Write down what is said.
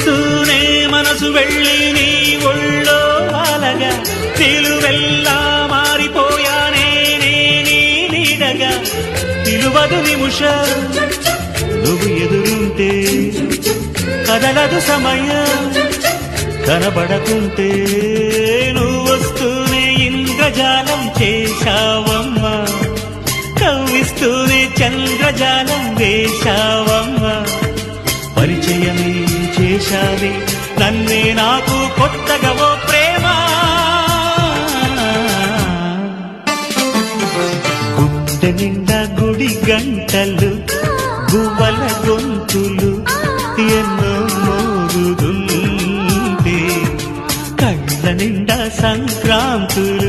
చూస్తూనే మనసు వెళ్ళి నీ ఒళ్ళో వాలగా నిలువెల్లా మారిపోయానే నీ నీడగా నిలువదు నిమిషం నువ్వు ఎదురుంటే కదలదు సమయం కనబడకుంటే నువ్వు వస్తూనే ఇంద్రజాలం చేశావమ్మా కవ్విస్తూనే చంద్రజాలం వేశావమ్మా పరిచయమే చేశావే నన్నే నాకు కొత్తగా ఓ ప్రేమ గుండె నిండా గుడి గంటలు గువ్వల గొంతులు ఎన్నో మోగుతుంటే కళ్ళ నిండా సంక్రాంతులు